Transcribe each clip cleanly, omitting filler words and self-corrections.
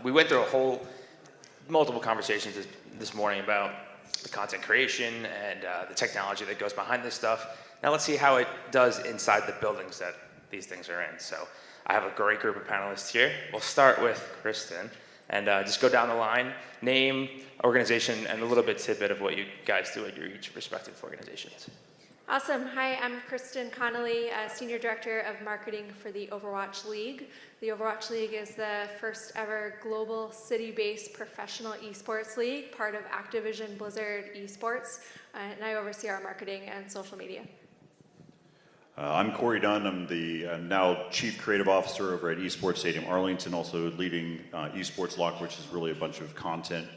We went through multiple conversations this morning about the content creation and the technology that goes behind this stuff. Now let's see how it does inside the buildings that these things are in. So I have a great group of panelists here. We'll start with Kristin and just go down the line, name, organization, and a little bit tidbit of what you guys do at your each respective organizations. Awesome. Hi, I'm Kristin Connelly, Senior Director of Marketing for the Overwatch League. The Overwatch League is the first ever global city-based professional esports league, part of Activision Blizzard Esports, and I oversee our marketing and social media. I'm Corey Dunn. I'm the now Chief Creative Officer over at Esports Stadium Arlington, also leading Esports Lock, which is really a bunch of content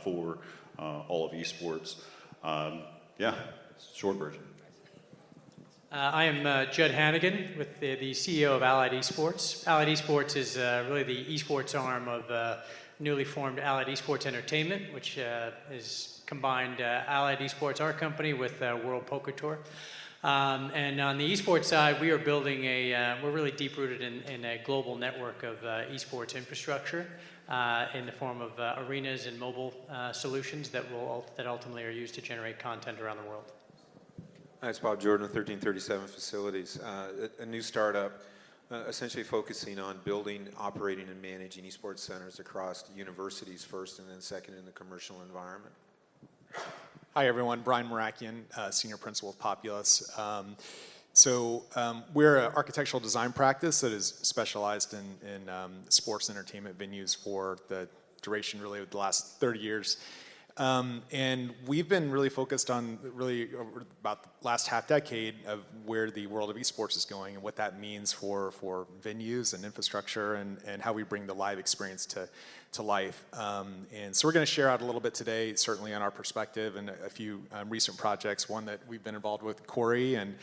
for all of esports. Short version. I am Jud Hannigan, with the CEO of Allied Esports. Allied Esports is really the esports arm of newly formed Allied Esports Entertainment, which is combined Allied Esports, our company, with World Poker Tour. And on the esports side, we are building we're really deep-rooted in a global network of esports infrastructure in the form of arenas and mobile solutions that ultimately are used to generate content around the world. Hi, it's Bob Jordan, 1337 Facilities, a new startup essentially focusing on building, operating, and managing esports centers across universities first and then second in the commercial environment. Hi everyone, Brian Marakian, Senior Principal of Populous. We're an architectural design practice that is specialized in sports and entertainment venues for the duration really of the last 30 years. And we've been really focused on over about the last half decade of where the world of esports is going and what that means for venues and infrastructure and how we bring the live experience to life. And so we're going to share out a little bit today, certainly on our perspective and a few recent projects. One that we've been involved with Corey and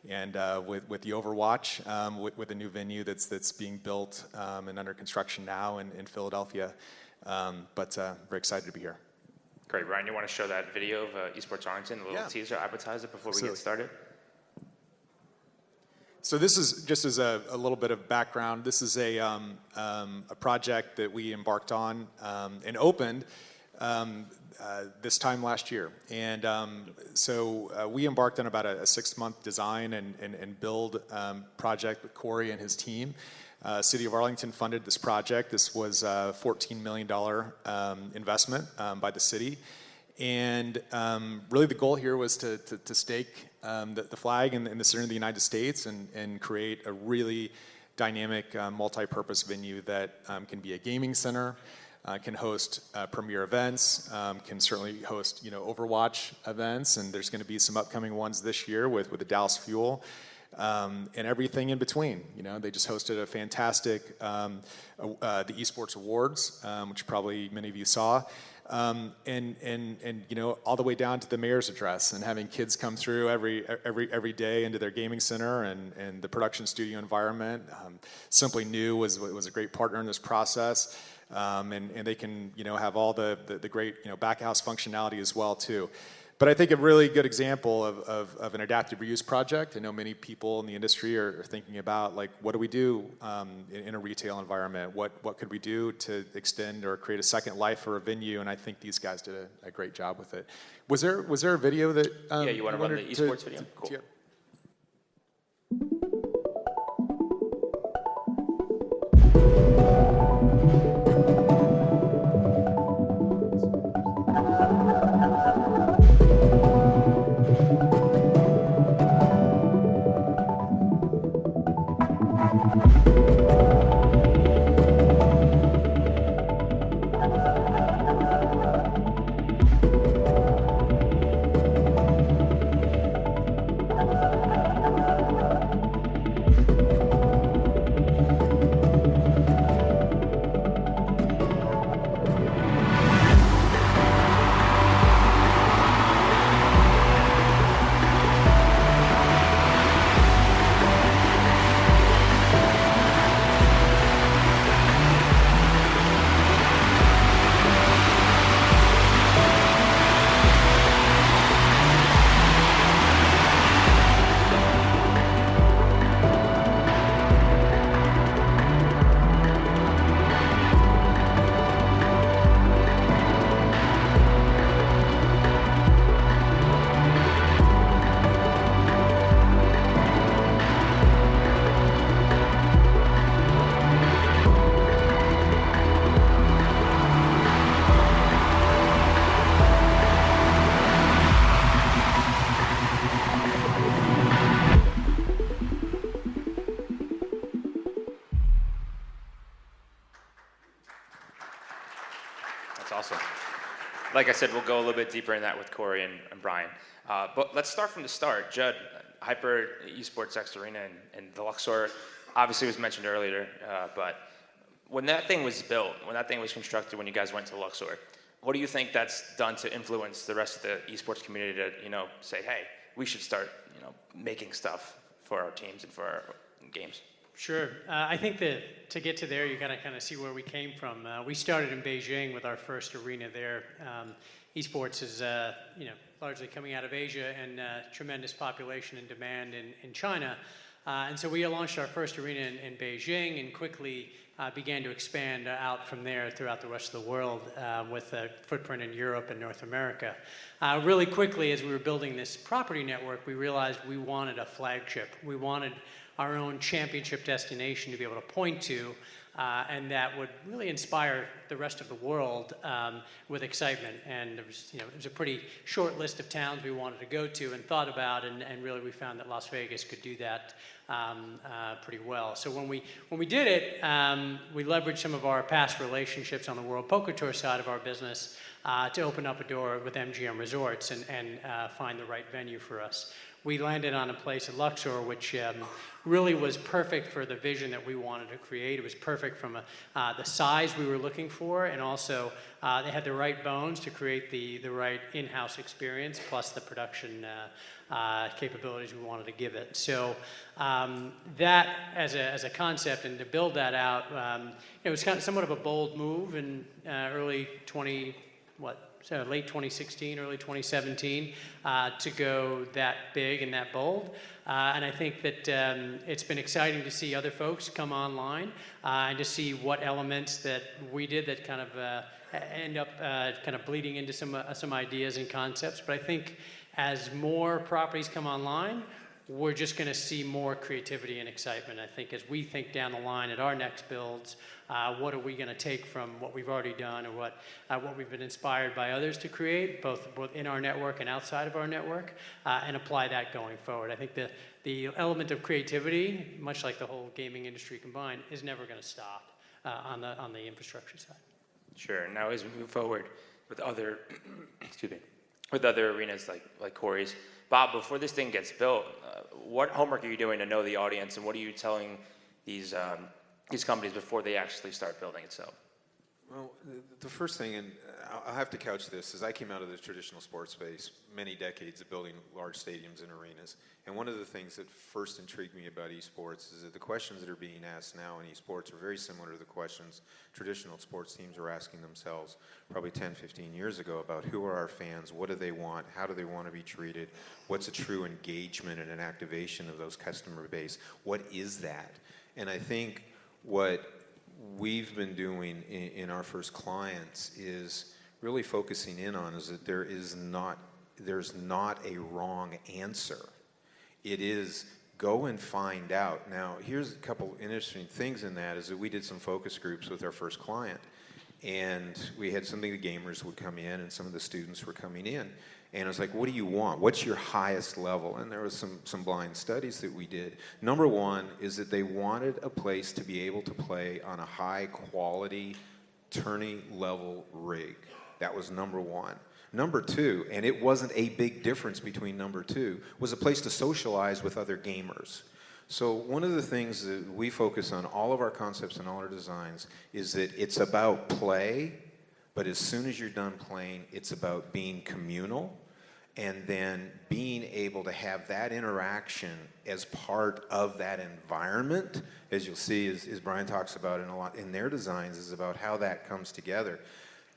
with the Overwatch, with a new venue that's being built and under construction now in Philadelphia. But very excited to be here. Great, Ryan, you want to show that video of Esports Arlington, a little teaser, appetizer before we get started? So this is just as a little bit of background. This is a project that we embarked on and opened this time last year. And we embarked on about a 6-month design and build project with Corey and his team. City of Arlington funded this project. This was a $14 million investment by the city. And really the goal here was to stake the flag in the center of the United States and create a really dynamic multi-purpose venue that can be a gaming center, can host premier events, can certainly host Overwatch events, and there's going to be some upcoming ones this year with the Dallas Fuel. And everything in between. They just hosted a fantastic the Esports Awards, which probably many of you saw, and all the way down to the mayor's address and having kids come through every day into their gaming center and the production studio environment. Simply New was a great partner in this process, and they can have all the great back house functionality as well too. But I think a really good example of an adaptive reuse project. I know many people in the industry are thinking about, like, what do we do in a retail environment? What could we do to extend or create a second life for a venue? And I think these guys did a great job with it. Was there a video that you want to run the esports video? Cool. That's awesome. Like I said, we'll go a little bit deeper in that with Corey and Brian. But let's start from the start. Jud, Hyper Esports X Arena and the Luxor obviously was mentioned earlier, but when that thing was built, when that thing was constructed, when you guys went to Luxor, what do you think that's done to influence the rest of the esports community to, say, hey, we should start, making stuff for our teams and for our games? Sure. I think that to get to there, you got to kind of see where we came from. We started in Beijing with our first arena there. Esports is, largely coming out of Asia and tremendous population and demand in China. And so we launched our first arena in Beijing and quickly began to expand out from there throughout the rest of the world with a footprint in Europe and North America. Really quickly, as we were building this property network, we realized we wanted a flagship. We wanted our own championship destination to be able to point to, and that would really inspire the rest of the world with excitement. And there was a pretty short list of towns we wanted to go to and thought about, and really we found that Las Vegas could do that pretty well. So when we did it, we leveraged some of our past relationships on the World Poker Tour side of our business to open up a door with MGM Resorts and find the right venue for us. We landed on a place at Luxor, which really was perfect for the vision that we wanted to create. It was perfect from the size we were looking for, and also they had the right bones to create the right in-house experience, plus the production capabilities we wanted to give it. So that, as a concept, and to build that out, it was kind of somewhat of a bold move in late 2016, early 2017, to go that big and that bold. And I think that it's been exciting to see other folks come online and to see what elements that we did that kind of end up kind of bleeding into some ideas and concepts. But I think as more properties come online, we're just going to see more creativity and excitement. I think as we think down the line at our next builds, what are we going to take from what we've already done, or what we've been inspired by others to create, both in our network and outside of our network, and apply that going forward. I think the element of creativity, much like the whole gaming industry combined, is never going to stop on the infrastructure side. Sure. Now, as we move forward with other, with other arenas like Corey's, Bob, before this thing gets built, what homework are you doing to know the audience, and what are you telling these companies before they actually start building itself? Well, the first thing, and I'll have to couch this, is I came out of the traditional sports space, many decades of building large stadiums and arenas. And one of the things that first intrigued me about esports is that the questions that are being asked now in esports are very similar to the questions traditional sports teams are asking themselves probably 10, 15 years ago about who are our fans, what do they want, how do they want to be treated, what's a true engagement and an activation of those customer base, what is that? And I think what we've been doing in our first clients is really focusing in on is that there's not a wrong answer. It is go and find out. Now, here's a couple interesting things in that is that we did some focus groups with our first client, and we had some of the gamers would come in and some of the students were coming in. And I was like, what do you want? What's your highest level? And there was some blind studies that we did. Number one is that they wanted a place to be able to play on a high quality tourney level rig. That was number one. Number two, and it wasn't a big difference between number two, was a place to socialize with other gamers. So one of the things that we focus on, all of our concepts and all our designs, is that it's about play, but as soon as you're done playing, it's about being communal and then being able to have that interaction as part of that environment. As you'll see, as Brian talks about in a lot in their designs, is about how that comes together.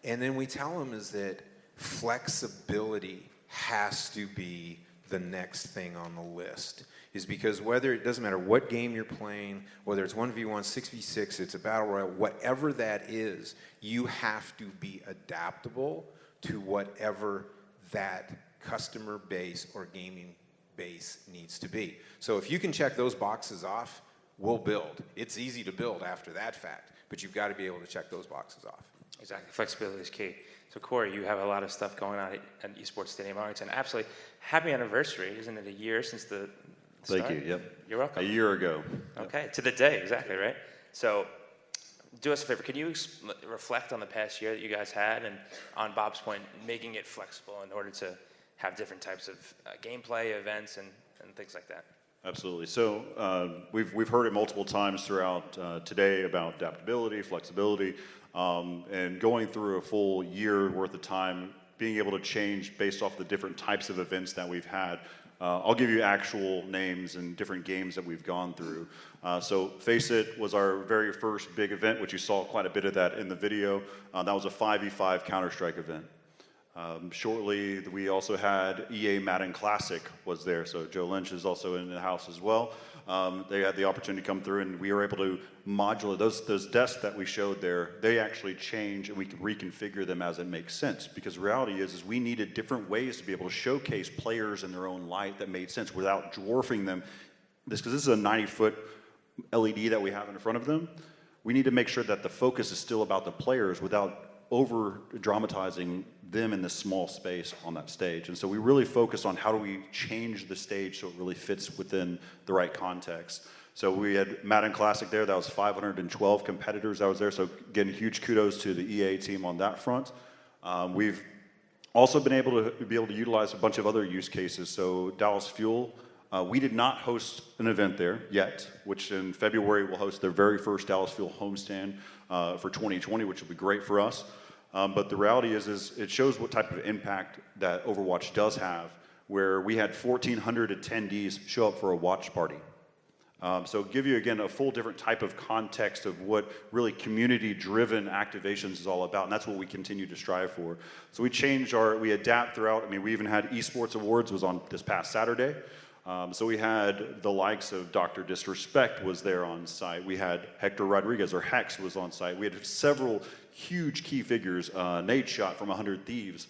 And then we tell them is that flexibility has to be the next thing on the list. Is because whether it doesn't matter what game you're playing, whether it's 1v1, 6v6, it's a battle royale, whatever that is, you have to be adaptable to whatever that customer base or gaming base needs to be. So if you can check those boxes off, we'll build. It's easy to build after that fact, but you've got to be able to check those boxes off. Exactly. Flexibility is key. So, Corey, you have a lot of stuff going on at Esports Stadium Arlington. Absolutely. Happy anniversary. Isn't it a year since the start? Thank you. Yep. You're welcome. A year ago. Okay. To the day, exactly, right? So, do us a favor. Can you reflect on the past year that you guys had, and on Bob's point, making it flexible in order to have different types of gameplay, events, and things like that? Absolutely. So we've heard it multiple times throughout today about adaptability, flexibility, and going through a full year worth of time, being able to change based off the different types of events that we've had. I'll give you actual names and different games that we've gone through. So Face It was our very first big event, which you saw quite a bit of that in the video. That was a 5v5 Counter-Strike event. Shortly, we also had EA Madden Classic was there, so Joe Lynch is also in the house as well. They had the opportunity to come through, and we were able to modulate those desks that we showed there. They actually change, and we can reconfigure them as it makes sense. Because the reality is we needed different ways to be able to showcase players in their own light that made sense without dwarfing them. Because this is a 90-foot LED that we have in front of them. We need to make sure that the focus is still about the players without over dramatizing them in this small space on that stage. And so we really focus on how do we change the stage so it really fits within the right context. So we had Madden Classic there. That was 512 competitors that was there. So again, huge kudos to the EA team on that front. We've also been able to utilize a bunch of other use cases. So Dallas Fuel, we did not host an event there yet, which in February will host their very first Dallas Fuel homestand for 2020, which will be great for us. But the reality is it shows what type of impact that Overwatch does have, where we had 1,400 attendees show up for a watch party. So give you, again, a full different type of context of what really community-driven activations is all about, and that's what we continue to strive for. So we adapt throughout. I mean, we even had Esports Awards was on this past Saturday. So we had the likes of Dr. Disrespect was there on site. We had Hector Rodriguez, or Hex, was on site. We had several huge key figures. Nate Shot from 100 Thieves.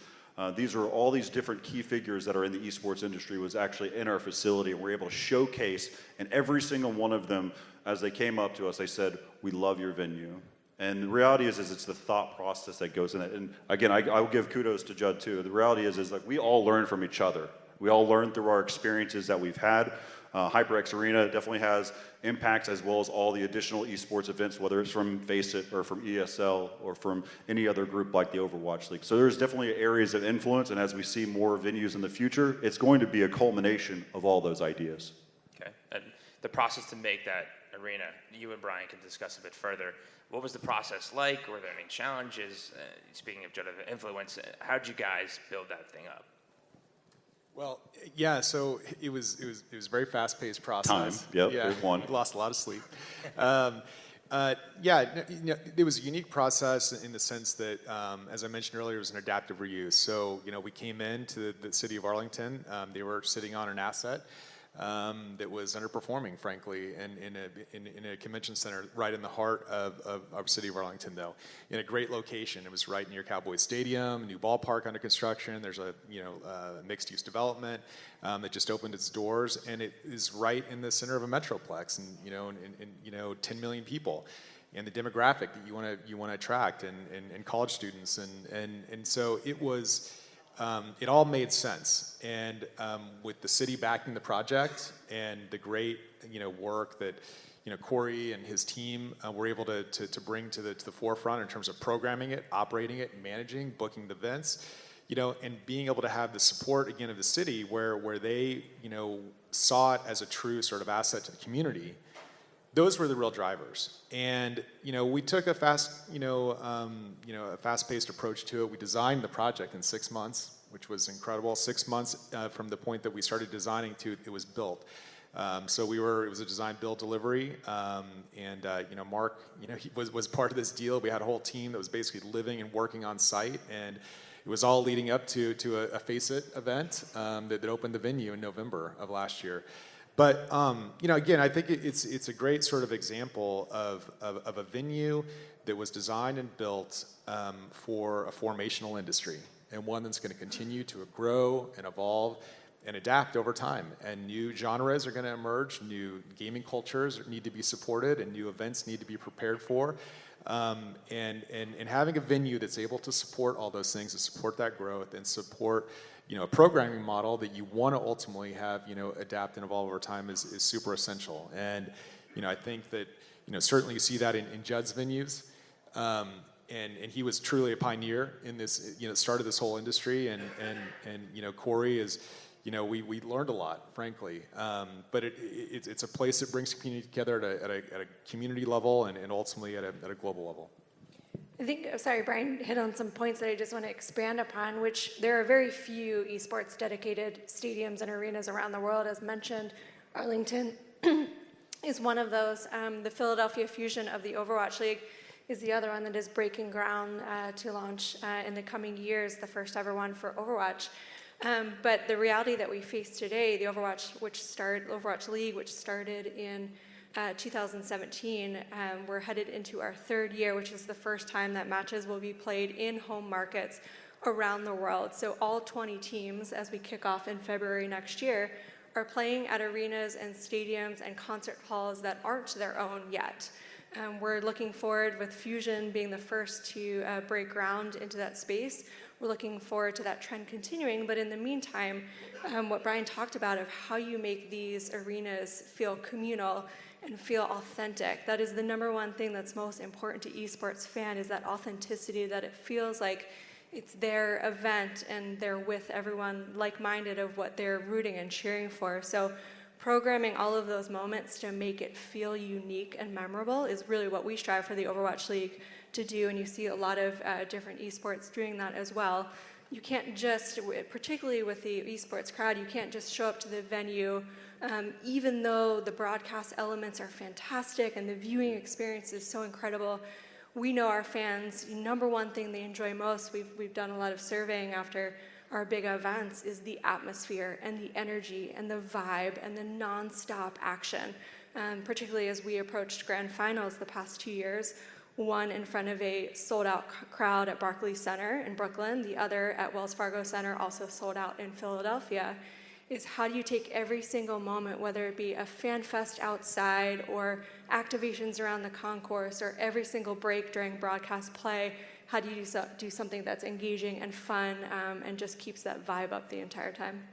These are all these different key figures that are in the esports industry was actually in our facility, and we're able to showcase, and every single one of them, as they came up to us, they said, "We love your venue." And the reality is it's the thought process that goes in it. And again, I will give kudos to Jud too. The reality is like we all learn from each other. We all learn through our experiences that we've had. HyperX Arena definitely has impacts, as well as all the additional esports events, whether it's from Face It or from ESL or from any other group like the Overwatch League. So there's definitely areas of influence, and as we see more venues in the future, it's going to be a culmination of all those ideas. Okay, and the process to make that arena, you and Brian can discuss a bit further. What was the process like? Were there any challenges? Speaking of influence, how did you guys build that thing up? Well, yeah, so it was a very fast-paced process. Time, yep, yeah, there's one. Lost a lot of sleep. It was a unique process in the sense that, as I mentioned earlier, it was an adaptive reuse. So, we came into the city of Arlington. They were sitting on an asset that was underperforming, frankly, in a convention center right in the heart of our city of Arlington, though, in a great location. It was right near Cowboys Stadium, a new ballpark under construction. There's a mixed-use development that just opened its doors, and it is right in the center of a metroplex, and 10 million people, and the demographic that you want to attract, and college students, and so it was. It all made sense, and with the city backing the project and the great work that Corey and his team were able to bring to the forefront in terms of programming it, operating it, managing, booking the events, and being able to have the support again of the city where they saw it as a true sort of asset to the community. Those were the real drivers, and we took a fast-paced approach to it. We designed the project in 6 months, which was incredible. 6 months from the point that we started designing to it was built. So it was a design, build, delivery, and Mark, he was part of this deal. We had a whole team that was basically living and working on site, and it was all leading up to a Face It event that opened the venue in November of last year. But again, I think it's a great sort of example of a venue that was designed and built for a formational industry, and one that's going to continue to grow and evolve and adapt over time. And new genres are going to emerge, new gaming cultures need to be supported, and new events need to be prepared for. And having a venue that's able to support all those things, to support that growth, and support a programming model that you want to ultimately have adapt and evolve over time is super essential. And I think that certainly you see that in Jud's venues. And he was truly a pioneer in this, started this whole industry. And Corey is, we learned a lot, frankly. But it's a place that brings community together at a community level and ultimately at a global level. I think, sorry, Brian hit on some points that I just want to expand upon, which there are very few esports dedicated stadiums and arenas around the world. As mentioned, Arlington is one of those. The Philadelphia fusion of the Overwatch League is the other one that is breaking ground to launch in the coming years, the first ever one for Overwatch. But the reality that we face today, the Overwatch League, which started in 2017, we're headed into our third year, which is the first time that matches will be played in home markets around the world. So all 20 teams, as we kick off in February next year, are playing at arenas and stadiums and concert halls that aren't their own yet. We're looking forward, with Fusion being the first to break ground into that space. We're looking forward to that trend continuing, but in the meantime, what Brian talked about of how you make these arenas feel communal and feel authentic. That is the number one thing that's most important to esports fan, is that authenticity, that it feels like it's their event and they're with everyone like-minded of what they're rooting and cheering for. So programming all of those moments to make it feel unique and memorable is really what we strive for the Overwatch League to do, and you see a lot of different esports doing that as well. You can't just, particularly with the esports crowd, you can't just show up to the venue. Even though the broadcast elements are fantastic and the viewing experience is so incredible, we know our fans, number one thing they enjoy most, we've done a lot of surveying after our big events, is the atmosphere and the energy and the vibe and the nonstop action. Particularly as we approached grand finals the past 2 years, one in front of a sold-out crowd at Barclays Center in Brooklyn, the other at Wells Fargo Center, also sold out in Philadelphia, is how do you take every single moment, whether it be a fan fest outside or activations around the concourse or every single break during broadcast play, how do you do something that's engaging and fun and just keeps that vibe up the entire time?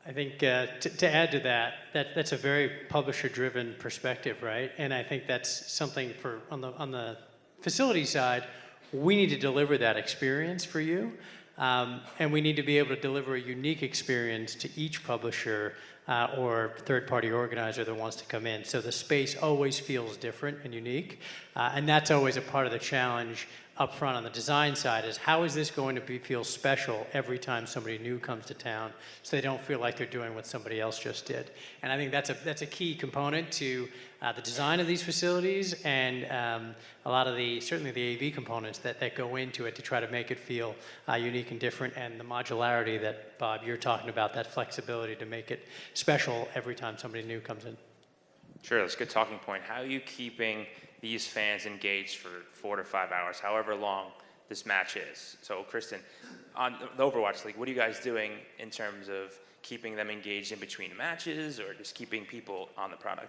I think to add to that's a very publisher-driven perspective, right? And I think that's something on the facility side, we need to deliver that experience for you. And we need to be able to deliver a unique experience to each publisher or third-party organizer that wants to come in. So the space always feels different and unique. And that's always a part of the challenge up front on the design side, is how is this going to feel special every time somebody new comes to town, so they don't feel like they're doing what somebody else just did. And I think that's a key component to the design of these facilities and a lot of certainly the AV components that go into it to try to make it feel unique and different, and the modularity that, Bob, you're talking about, that flexibility to make it special every time somebody new comes in. Sure, that's a good talking point. How are you keeping these fans engaged for 4 to 5 hours, however long this match is? So, Kristin, on the Overwatch League, what are you guys doing in terms of keeping them engaged in between matches, or just keeping people on the product?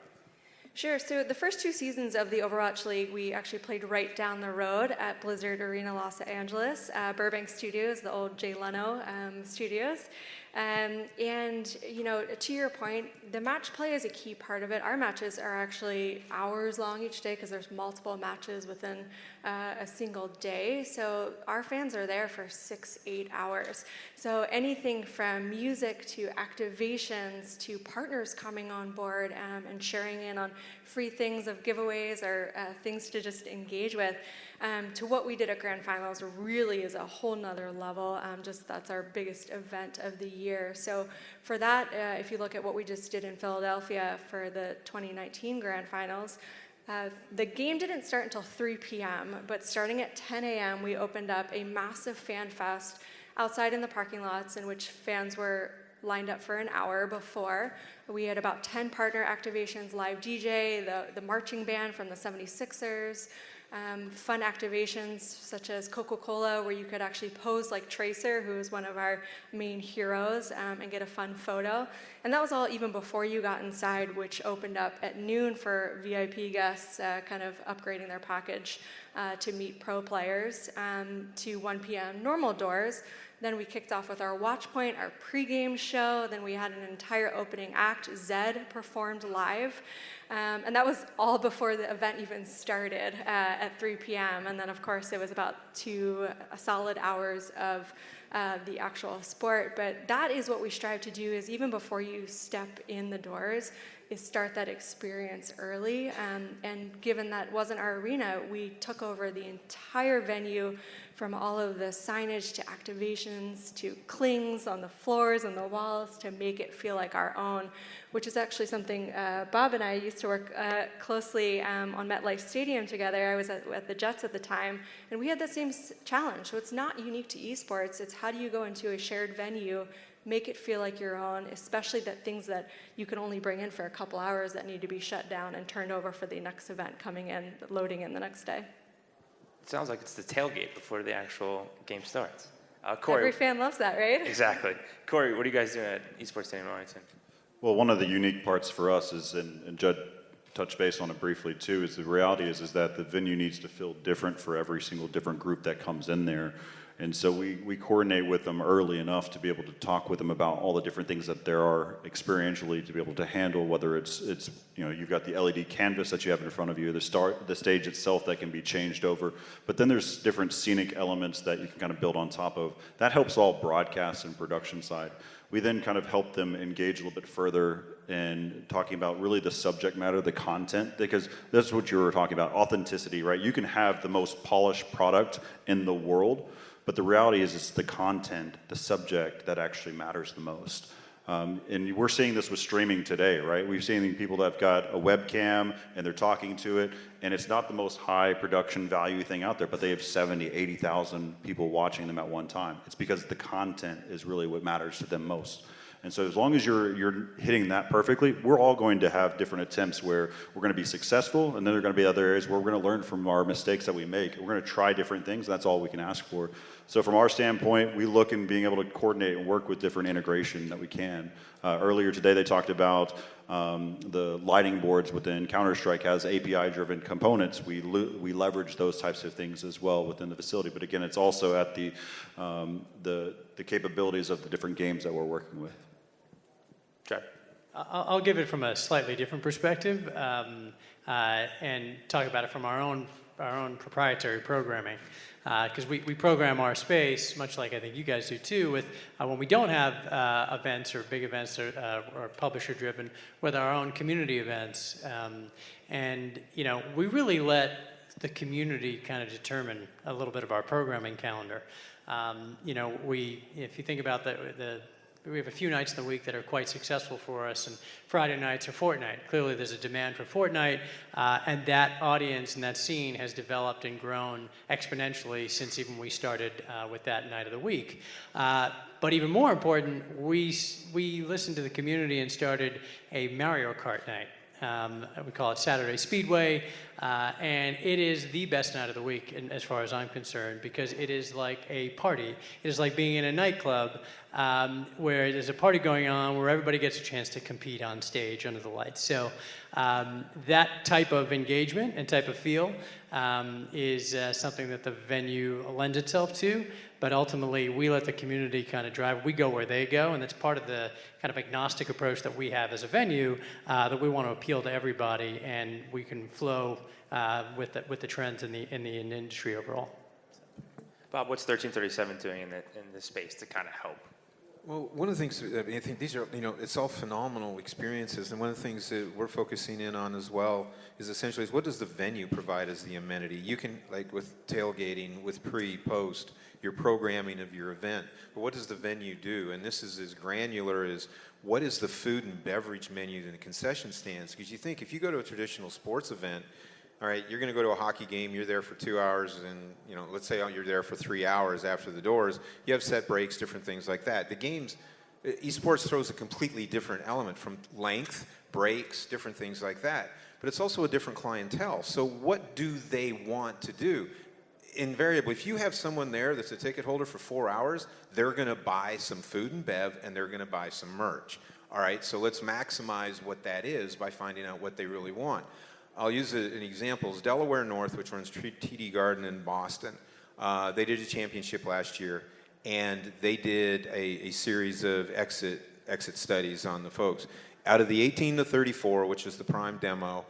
Sure. So the first 2 seasons of the Overwatch League, we actually played right down the road at Blizzard Arena Los Angeles, Burbank Studios, the old Jay Leno studios. And, to your point, the match play is a key part of it. Our matches are actually hours long each day because there's multiple matches within a single day. So our fans are there for 6-8 hours. So anything from music to activations to partners coming on board and sharing in on free things of giveaways or things to just engage with, to what we did at Grand Finals really is a whole nother level. That's our biggest event of the year. So for that, if you look at what we just did in Philadelphia for the 2019 Grand Finals, the game didn't start until 3 p.m., but starting at 10 a.m., we opened up a massive fan fest outside in the parking lots in which fans were lined up for an hour before. We had about 10 partner activations, live DJ, the marching band from the 76ers, fun activations such as Coca-Cola, where you could actually pose like Tracer, who is one of our main heroes, and get a fun photo. And that was all even before you got inside, which opened up at noon for VIP guests, kind of upgrading their package to meet pro players, to 1 p.m. normal doors. Then we kicked off with our watch point, our pregame show. Then we had an entire opening act. Zed performed live. And that was all before the event even started at 3 p.m. And then, of course, it was about 2 solid hours of the actual sport. But that is what we strive to do, is even before you step in the doors, is start that experience early. And given that wasn't our arena, we took over the entire venue, from all of the signage to activations to clings on the floors and the walls, to make it feel like our own, which is actually something Bob and I used to work closely on MetLife Stadium together. I was at the Jets at the time, and we had the same challenge. So it's not unique to esports. It's how do you go into a shared venue, make it feel like your own, especially that things that you can only bring in for a couple hours that need to be shut down and turned over for the next event coming in, loading in the next day. It sounds like it's the tailgate before the actual game starts. Corey. Every fan loves that, right? Exactly. Corey, what are you guys doing at Esports Stadium Arlington? Well, one of the unique parts for us is, and Jud touched base on it briefly too, is the reality is that the venue needs to feel different for every single different group that comes in there. And so we coordinate with them early enough to be able to talk with them about all the different things that there are experientially to be able to handle, whether it's you've got the LED canvas that you have in front of you, the stage itself that can be changed over, but then there's different scenic elements that you can kind of build on top of. That helps all broadcast and production side. We then kind of help them engage a little bit further in talking about really the subject matter, the content, because that's what you were talking about, authenticity, right? You can have the most polished product in the world, but the reality is it's the content, the subject that actually matters the most. And we're seeing this with streaming today, right? We've seen people that have got a webcam and they're talking to it, and it's not the most high production value thing out there, but they have 70, 80,000 people watching them at one time. It's because the content is really what matters to them most. And so as long as you're hitting that perfectly, we're all going to have different attempts where we're going to be successful, and then there are going to be other areas where we're going to learn from our mistakes that we make. We're going to try different things, and that's all we can ask for. So from our standpoint, we look in being able to coordinate and work with different integration that we can. Earlier today, they talked about the lighting boards within Counter-Strike has API-driven components. We leverage those types of things as well within the facility. But again, it's also at the capabilities of the different games that we're working with. Chad. I'll give it from a slightly different perspective and talk about it from our own proprietary programming. Because we program our space, much like I think you guys do too, with when we don't have events or big events or publisher-driven, with our own community events. And we really let the community kind of determine a little bit of our programming calendar. If you think about we have a few nights in the week that are quite successful for us, and Friday nights are Fortnite. Clearly there's a demand for Fortnite, and that audience and that scene has developed and grown exponentially since even we started with that night of the week. But even more important, we listened to the community and started a Mario Kart night. We call it Saturday Speedway, and it is the best night of the week as far as I'm concerned, because it is like a party. It is like being in a nightclub where there's a party going on where everybody gets a chance to compete on stage under the lights. So that type of engagement and type of feel is something that the venue lends itself to. But ultimately, we let the community kind of drive. We go where they go, and that's part of the kind of agnostic approach that we have as a venue, that we want to appeal to everybody, and we can flow with the trends in the industry overall. Bob, what's 1337 doing in this space to kind of help? Well, one of the things, I think these are, it's all phenomenal experiences, and one of the things that we're focusing in on as well is essentially what does the venue provide as the amenity? You can, like with tailgating, with pre, post, your programming of your event, but what does the venue do? And this is as granular as what is the food and beverage menu in the concession stands? Because you think if you go to a traditional sports event, all right, you're going to go to a hockey game, you're there for 2 hours, and let's say you're there for 3 hours after the doors, you have set breaks, different things like that. The games, esports throws a completely different element from length, breaks, different things like that. But it's also a different clientele. So what do they want to do? Invariably, if you have someone there that's a ticket holder for 4 hours, they're going to buy some food and bev, and they're going to buy some merch. All right, so let's maximize what that is by finding out what they really want. I'll use an example. Delaware North, which runs TD Garden in Boston. They did a championship last year, and they did a series of exit studies on the folks. Out of the 18 to 34, which is the prime demo,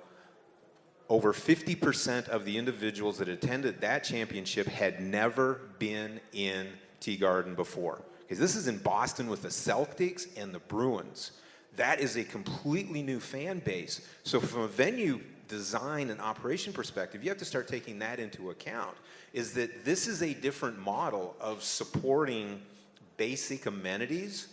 over 50% of the individuals that attended that championship had never been in Tea Garden before. Because this is in Boston with the Celtics and the Bruins. That is a completely new fan base. So from a venue design and operation perspective, you have to start taking that into account, is that this is a different model of supporting basic amenities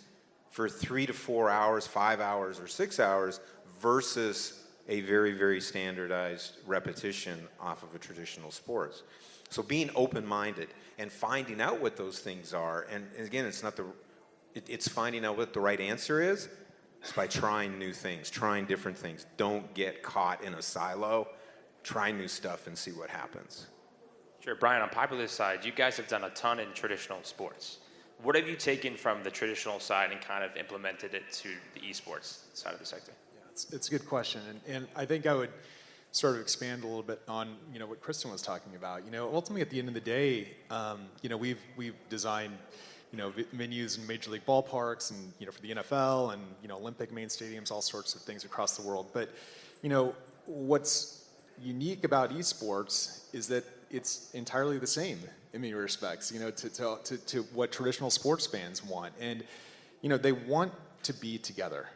for 3 to 4 hours, 5 hours, or 6 hours versus a very, very standardized repetition off of a traditional sports. So being open-minded and finding out what those things are, and again, it's finding out what the right answer is. It's by trying new things, trying different things. Don't get caught in a silo. Try new stuff and see what happens. Sure, Brian, on Popular side, you guys have done a ton in traditional sports. What have you taken from the traditional side and kind of implemented it to the esports side of the sector? It's a good question, and I think I would sort of expand a little bit on what Kristin was talking about. Ultimately at the end of the day, we've designed venues in major league ballparks and for the NFL and Olympic main stadiums, all sorts of things across the world. But what's unique about esports is that it's entirely the same in many respects. To what traditional sports fans want, and they want to be together.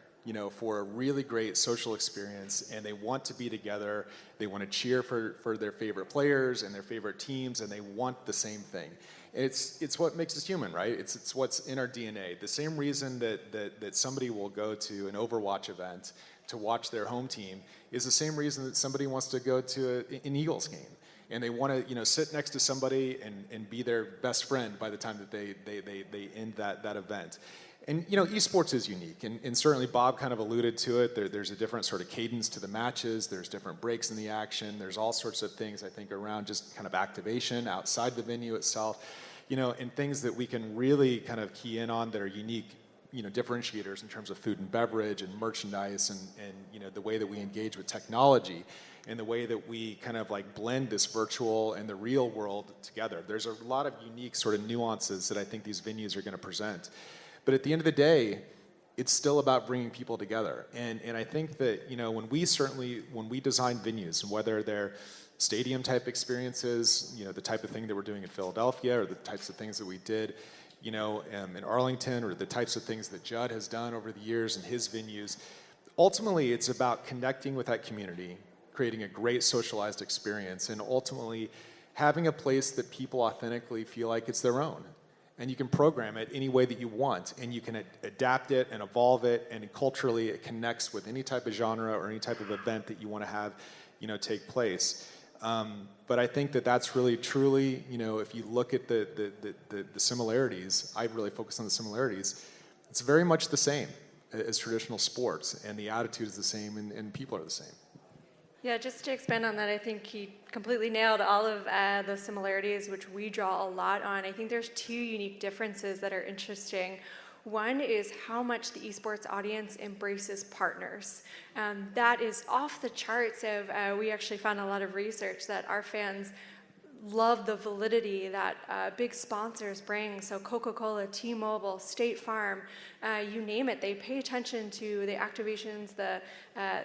For a really great social experience, and they want to be together. They want to cheer for their favorite players and their favorite teams, and they want the same thing. It's what makes us human, right? It's what's in our DNA. The same reason that somebody will go to an Overwatch event to watch their home team is the same reason that somebody wants to go to an Eagles game. And they want to sit next to somebody and be their best friend by the time that they end that event. And esports is unique, and certainly Bob kind of alluded to it. There's a different sort of cadence to the matches. There's different breaks in the action. There's all sorts of things I think around just kind of activation outside the venue itself, and things that we can really kind of key in on that are unique, differentiators in terms of food and beverage and merchandise and the way that we engage with technology and the way that we kind of like blend this virtual and the real world together. There's a lot of unique sort of nuances that I think these venues are going to present. But at the end of the day, it's still about bringing people together. And I think that, when we design venues, and whether they're stadium type experiences, the type of thing that we're doing in Philadelphia, or the types of things that we did, in Arlington, or the types of things that Jud has done over the years in his venues, ultimately it's about connecting with that community, creating a great socialized experience, and ultimately having a place that people authentically feel like it's their own. And you can program it any way that you want, and you can adapt it and evolve it, and culturally it connects with any type of genre or any type of event that you want to have, take place. But I think that that's really, truly, if you look at the similarities, I really focus on the similarities. It's very much the same as traditional sports, and the attitude is the same, and people are the same. Yeah, just to expand on that, I think he completely nailed all of the similarities, which we draw a lot on. I think there's two unique differences that are interesting. One is how much the esports audience embraces partners. That is off the charts. We actually found a lot of research that our fans love the validity that big sponsors bring. So Coca-Cola, T-Mobile, State Farm, you name it. They pay attention to the activations, the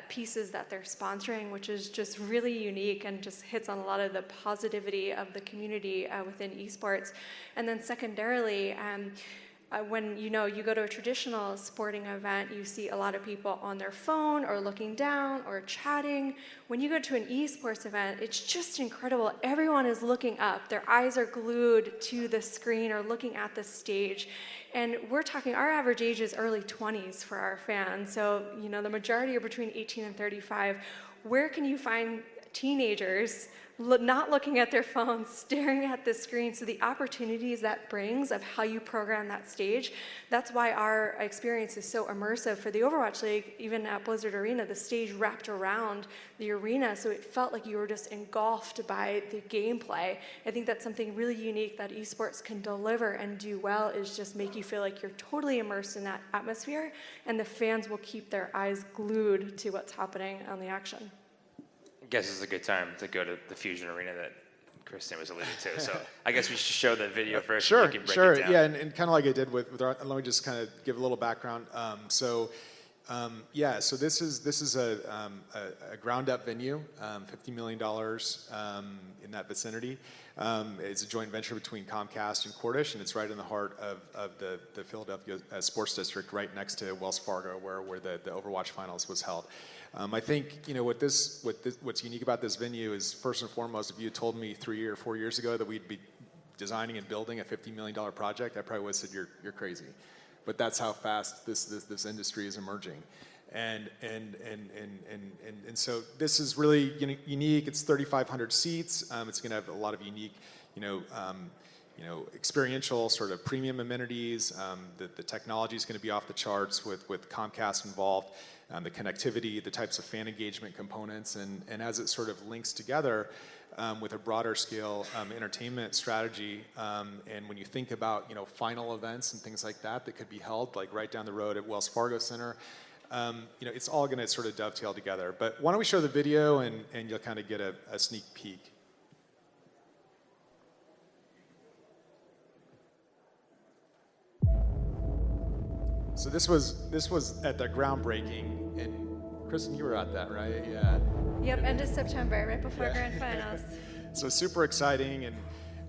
pieces that they're sponsoring, which is just really unique and just hits on a lot of the positivity of the community within esports. And then secondarily, when you go to a traditional sporting event, you see a lot of people on their phone or looking down or chatting. When you go to an esports event, it's just incredible. Everyone is looking up. Their eyes are glued to the screen or looking at the stage. And we're talking, our average age is early 20s for our fans. So, the majority are between 18 and 35. Where can you find teenagers not looking at their phones, staring at the screen? So the opportunities that brings of how you program that stage, that's why our experience is so immersive. For the Overwatch League, even at Blizzard Arena, the stage wrapped around the arena, so it felt like you were just engulfed by the gameplay. I think that's something really unique that esports can deliver and do well, is just make you feel like you're totally immersed in that atmosphere, and the fans will keep their eyes glued to what's happening on the action. I guess it's a good time to go to the Fusion Arena that Kristin was alluding to. So I guess we should show the video first. Sure, and you can break sure. it down. Yeah, and kind of like I did with our, let me just kind of give a little background. Yeah, so this is a ground-up venue, $50 million in that vicinity. It's a joint venture between Comcast and Cordish, and it's right in the heart of the Philadelphia Sports District, right next to Wells Fargo, where the Overwatch Finals was held. I think what's unique about this venue is, first and foremost, if you had told me 3 or 4 years ago that we'd be designing and building a $50 million project, I probably would have said you're crazy. But that's how fast this industry is emerging, and so this is really unique. It's 3,500 seats. It's going to have a lot of unique, experiential sort of premium amenities. The technology is going to be off the charts with Comcast involved. The connectivity, the types of fan engagement components, and as it sort of links together with a broader scale entertainment strategy, and when you think about final events and things like that could be held like right down the road at Wells Fargo Center, it's all going to sort of dovetail together. But why don't we show the video and you'll kind of get a sneak peek. So this was at the groundbreaking, and Kristin, you were at that, right? Yeah. Yep, end of September, right before Grand Finals. So super exciting, and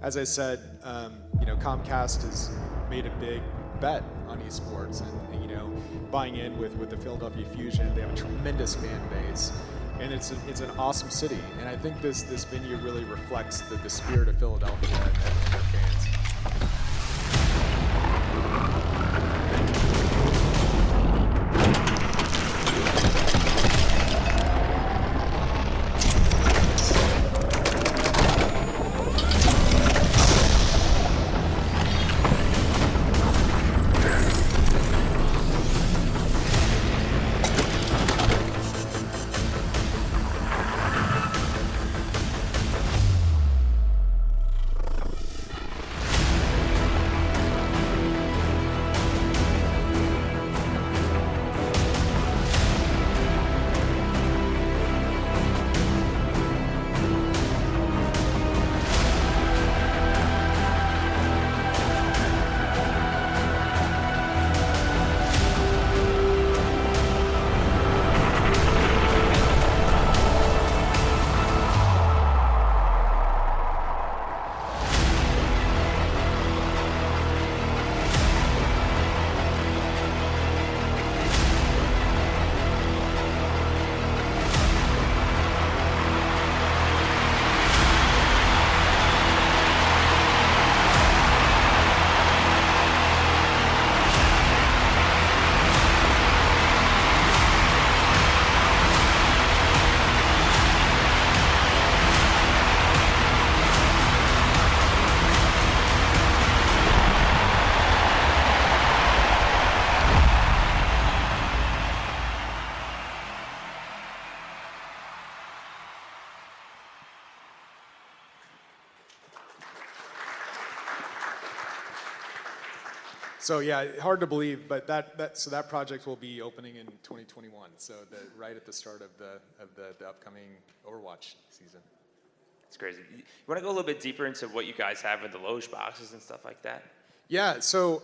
as I said, Comcast has made a big bet on esports, and buying in with the Philadelphia Fusion. They have a tremendous fan base, and it's an awesome city. And I think this venue really reflects the spirit of Philadelphia and their fans. So yeah, hard to believe, but that project will be opening in 2021. So right at the start of the upcoming Overwatch season. It's crazy. You want to go a little bit deeper into what you guys have with the Loge boxes and stuff like that? Yeah. So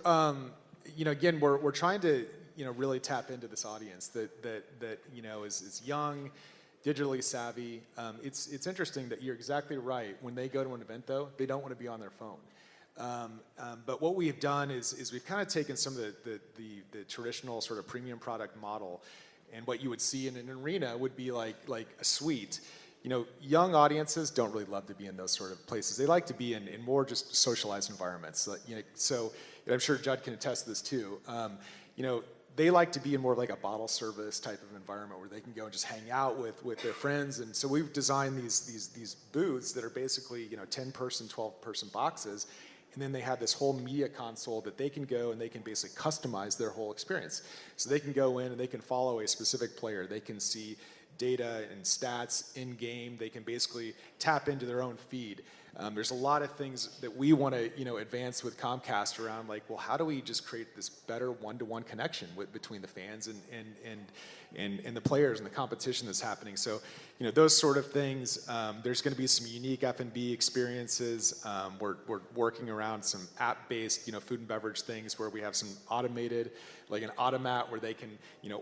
again, we're trying to really tap into this audience that is young, digitally savvy. It's interesting that you're exactly right. When they go to an event, though, they don't want to be on their phone. But what we've done is we've kind of taken some of the traditional sort of premium product model, and what you would see in an arena would be like a suite. Young audiences don't really love to be in those sort of places. They like to be in more just socialized environments. So I'm sure Jud can attest to this too. They like to be in more of like a bottle service type of environment where they can go and just hang out with their friends. And so we've designed these booths that are basically 10-person, 12-person boxes. And then they have this whole media console that they can go and they can basically customize their whole experience. So they can go in and they can follow a specific player. They can see data and stats in game. They can basically tap into their own feed. There's a lot of things that we want to, advance with Comcast around, like, well, how do we just create this better one-to-one connection between the fans and the players and the competition that's happening. So, those sort of things. There's going to be some unique F&B experiences. We're working around some app-based, food and beverage things where we have some automated, like an automat where they can,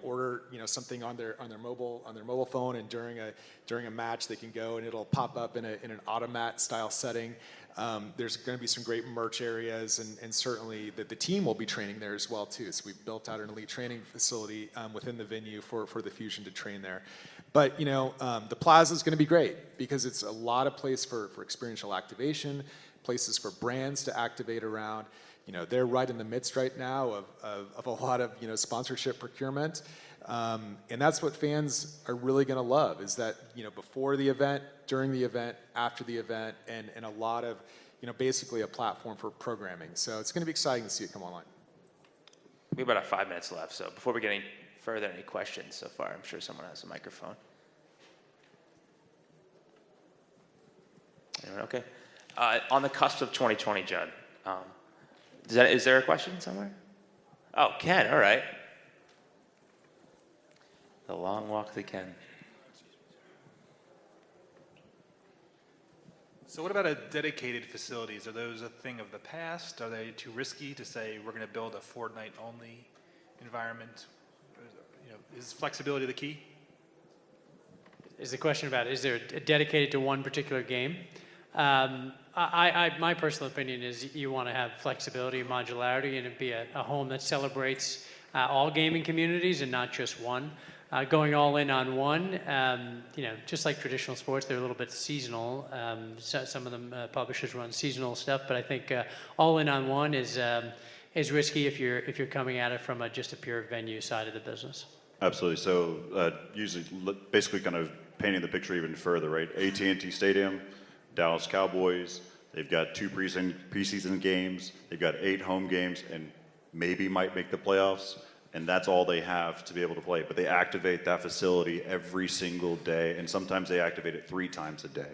order, something on their mobile phone, and during a match they can go and it'll pop up in an automat style setting. There's going to be some great merch areas, and certainly the team will be training there as well too. So we've built out an elite training facility within the venue for the Fusion to train there. But the plaza is going to be great because it's a lot of place for experiential activation, places for brands to activate around. They're right in the midst right now of a lot of sponsorship procurement. And that's what fans are really going to love, is that before the event, during the event, after the event, and a lot of basically a platform for programming. So it's going to be exciting to see it come online. We have about 5 minutes left, so before we get any further, any questions so far? I'm sure someone has a microphone. Anyone? Okay. On the cusp of 2020, Jud, is there a question somewhere? Oh, Ken, all right. The long walk to Ken. So what about dedicated facilities? Are those a thing of the past? Are they too risky to say we're going to build a Fortnite-only environment? Is flexibility the key? Is the question about, is there dedicated to one particular game? My personal opinion is you want to have flexibility and modularity, and it be a home that celebrates all gaming communities and not just one. Going all in on one, just like traditional sports, they're a little bit seasonal. Some of them publishers run seasonal stuff, but I think all in on one is risky if you're coming at it from just a pure venue side of the business. Absolutely. So usually, basically, kind of painting the picture even further, right? AT&T Stadium, Dallas Cowboys. They've got 2 preseason games. They've got 8 home games, and maybe might make the playoffs. And that's all they have to be able to play. But they activate that facility every single day, and sometimes they activate it 3 times a day.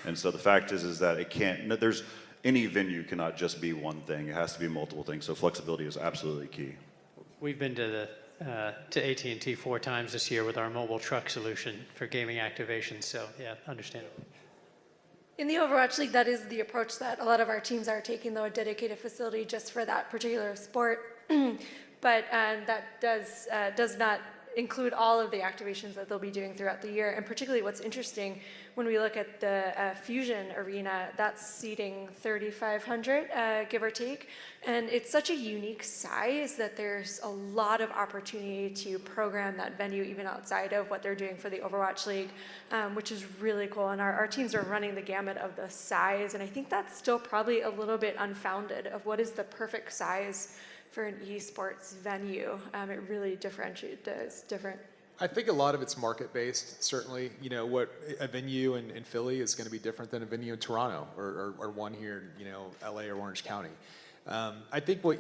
And so the fact is that it can't. Any venue cannot just be one thing. It has to be multiple things. So flexibility is absolutely key. We've been to AT&T 4 times this year with our mobile truck solution for gaming activation. So yeah, understandable. In the Overwatch League, that is the approach that a lot of our teams are taking, though, a dedicated facility just for that particular sport. But that does not include all of the activations that they'll be doing throughout the year. And particularly what's interesting, when we look at the Fusion Arena, that's seating 3,500, give or take. And it's such a unique size that there's a lot of opportunity to program that venue even outside of what they're doing for the Overwatch League, which is really cool. And our teams are running the gamut of the size. And I think that's still probably a little bit unfounded of what is the perfect size for an esports venue. It really differentiates different. I think a lot of it's market-based, certainly. What a venue in Philly is going to be different than a venue in Toronto or one here in, LA or Orange County. I think what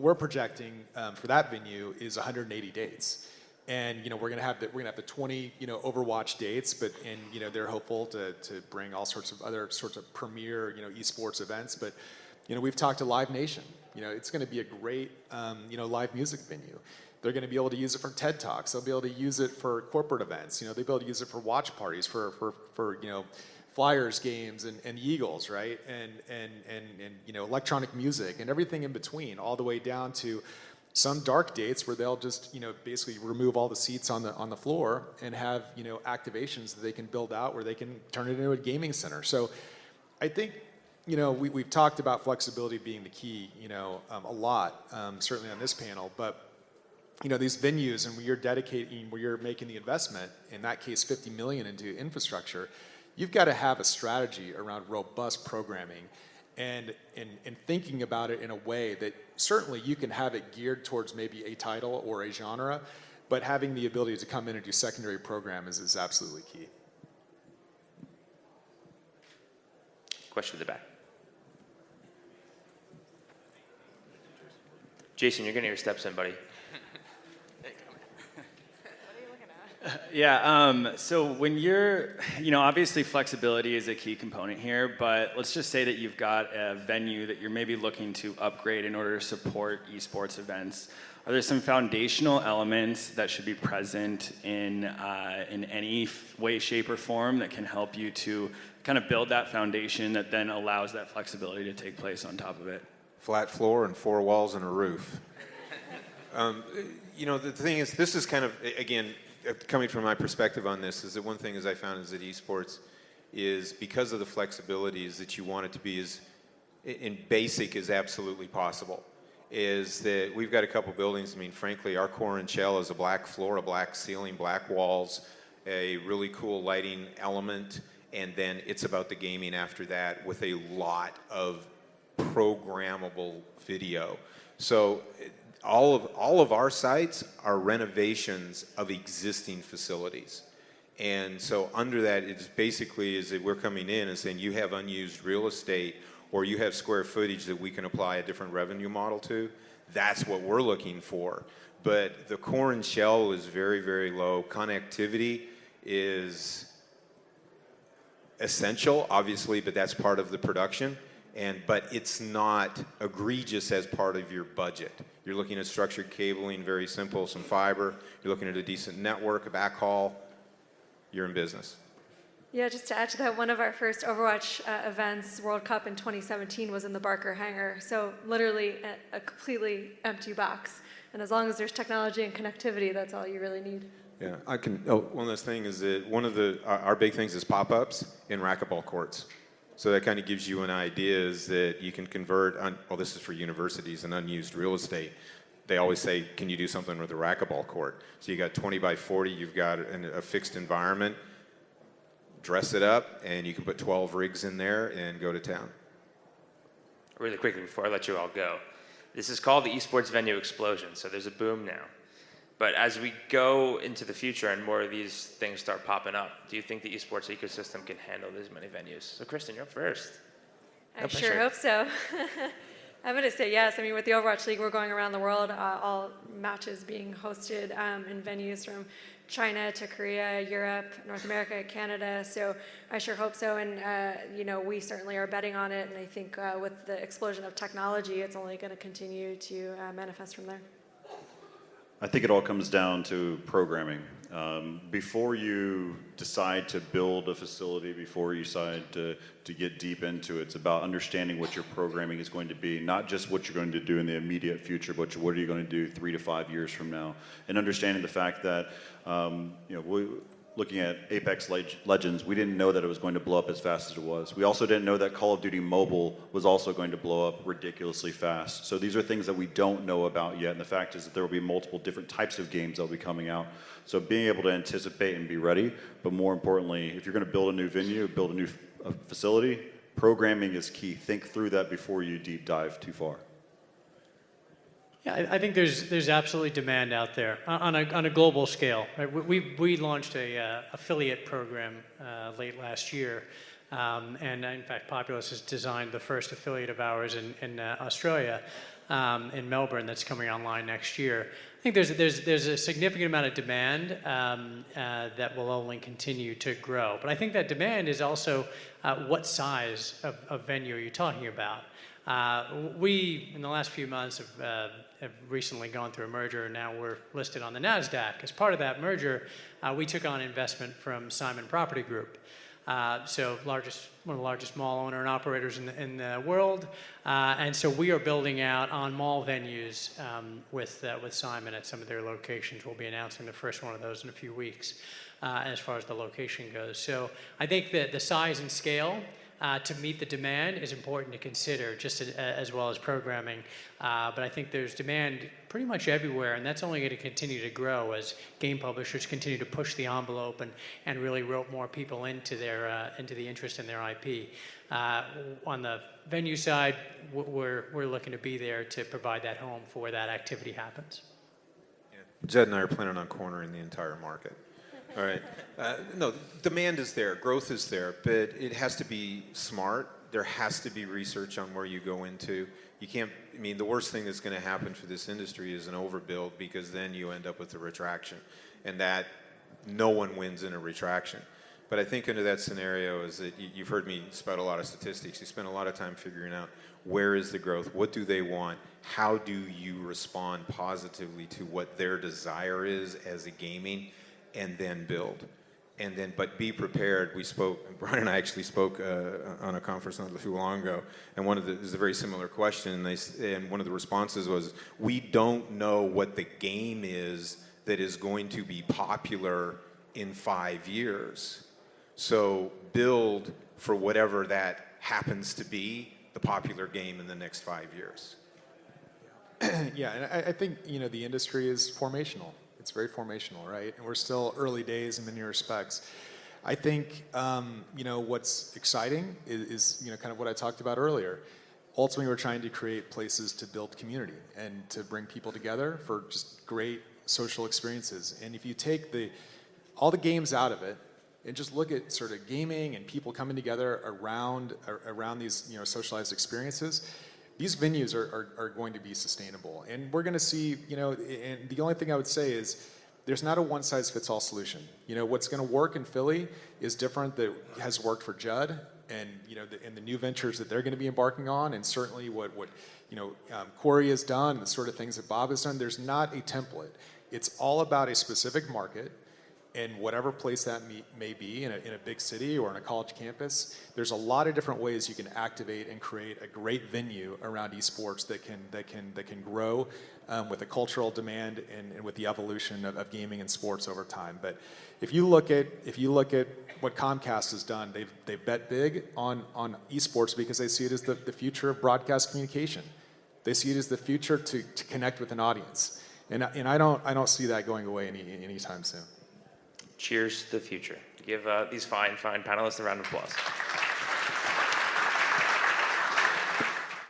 we're projecting for that venue is 180 dates. And we're gonna have the 20 Overwatch dates, but they're hopeful to bring all sorts of other sorts of premier esports events. But we've talked to Live Nation. It's going to be a great live music venue. They're going to be able to use it for TED Talks. They'll be able to use it for corporate events. They'll be able to use it for watch parties, for Flyers games and Eagles, right? And electronic music and everything in between, all the way down to some dark dates where they'll just basically remove all the seats on the floor and have activations that they can build out where they can turn it into a gaming center. So I think we've talked about flexibility being the key a lot, certainly on this panel, but these venues, and where you're making the investment, in that case $50 million into infrastructure, you've got to have a strategy around robust programming and thinking about it in a way that certainly you can have it geared towards maybe a title or a genre, but having the ability to come in and do secondary program is absolutely key. Question in the back. Jason, you're getting your steps in, buddy. Yeah, so when you're, obviously flexibility is a key component here, but let's just say that you've got a venue that you're maybe looking to upgrade in order to support esports events. Are there some foundational elements that should be present in any way, shape, or form that can help you to kind of build that foundation that then allows that flexibility to take place on top of it? Flat floor and 4 walls and a roof. The thing is, this is kind of, again, coming from my perspective on this, is that one thing as I found is that esports is, because of the flexibility, is that you want it to be as in basic as absolutely possible. Is that we've got a couple buildings, frankly, our core and shell is a black floor, a black ceiling, black walls, a really cool lighting element, and then it's about the gaming after that with a lot of programmable video. So all of our sites are renovations of existing facilities. And so under that, it's basically is that we're coming in and saying you have unused real estate or you have square footage that we can apply a different revenue model to. That's what we're looking for. But the core and shell is very, very low. Connectivity is essential, obviously, but that's part of the production. But it's not egregious as part of your budget. You're looking at structured cabling, very simple, some fiber. You're looking at a decent network, a backhaul. You're in business. Yeah, just to add to that, one of our first Overwatch events, World Cup in 2017, was in the Barker hangar. So literally a completely empty box. And as long as there's technology and connectivity, that's all you really need. Yeah, one last thing is that one of our big things is pop-ups in racquetball courts. So that kind of gives you an idea is that you can convert, this is for universities and unused real estate. They always say, can you do something with a racquetball court? So you got 20 by 40, you've got a fixed environment, dress it up, and you can put 12 rigs in there and go to town. Really quickly before I let you all go, this is called the Esports-venue explosion, so there's a boom now. But as we go into the future and more of these things start popping up, do you think the esports ecosystem can handle this many venues? So Kristin, you're up first. I sure hope so. I'm going to say yes. With the Overwatch League, we're going around the world, all matches being hosted in venues from China to Korea, Europe, North America, Canada. So I sure hope so. And, we certainly are betting on it. And I think with the explosion of technology, it's only going to continue to manifest from there. I think it all comes down to programming. Before you decide to build a facility, before you decide to get deep into it, it's about understanding what your programming is going to be, not just what you're going to do in the immediate future, but what are you going to do 3 to 5 years from now, and understanding the fact that looking at Apex Legends, we didn't know that it was going to blow up as fast as it was. We also didn't know that Call of Duty Mobile was also going to blow up ridiculously fast. So these are things that we don't know about yet, and the fact is that there will be multiple different types of games that will be coming out. So being able to anticipate and be ready, but more importantly, if you're going to build a new venue, build a new facility, programming is key. Think through that before you deep dive too far. Yeah, I think there's absolutely demand out there on a global scale. Right? We launched a affiliate program late last year, and in fact, Populous has designed the first affiliate of ours in Australia, in Melbourne, that's coming online next year. I think there's a significant amount of demand that will only continue to grow. But I think that demand is also what size of venue are you talking about? We, in the last few months, have recently gone through a merger, and now we're listed on the NASDAQ. As part of that merger, we took on investment from Simon Property Group. So one of the largest mall owner and operators in the world. And so we are building out on mall venues with Simon at some of their locations. We'll be announcing the first one of those in a few weeks as far as the location goes. So I think that the size and scale to meet the demand is important to consider, just as well as programming. But I think there's demand pretty much everywhere, and that's only going to continue to grow as game publishers continue to push the envelope and really rope more people into the interest in their IP. On the venue side, we're looking to be there to provide that home for where that activity happens. Yeah. Jud and I are planning on cornering the entire market. All right. No, demand is there, growth is there, but it has to be smart. There has to be research on where you go into. You can't, the worst thing that's going to happen for this industry is an overbuild, because then you end up with a retraction. And that no one wins in a retraction. But I think under that scenario is that you've heard me spout a lot of statistics. You spend a lot of time figuring out where is the growth, what do they want, how do you respond positively to what their desire is as a gaming, and then build. And then, but be prepared. We spoke, Brian and I actually spoke on a conference not too long ago, and it was a very similar question, and one of the responses was, we don't know what the game is that is going to be popular in 5 years. So build for whatever that happens to be the popular game in the next 5 years. Yeah, and I think, you know, the industry is formational. It's very formational, right? And we're still early days in many respects. I think, you know, what's exciting is, you know, kind of what I talked about earlier. Ultimately, we're trying to create places to build community and to bring people together for just great social experiences. And if you take all the games out of it and just look at sort of gaming and people coming together around these, you know, socialized experiences, these venues are going to be sustainable. And we're going to see, you know, and the only thing I would say is there's not a one-size-fits-all solution. You know, what's going to work in Philly is different that has worked for Jud and, you know, and the new ventures that they're going to be embarking on, and certainly what you know, Corey has done, the sort of things that Bob has done. There's not a template. It's all about a specific market, and whatever place that may be in a big city or on a college campus, there's a lot of different ways you can activate and create a great venue around esports that can grow with the cultural demand and with the evolution of gaming and sports over time. But if you look at what Comcast has done, they've bet big on esports because they see it as the future of broadcast communication. They see it as the future to connect with an audience, and I don't see that going away anytime soon. Cheers to the future. Give these fine panelists a round of applause.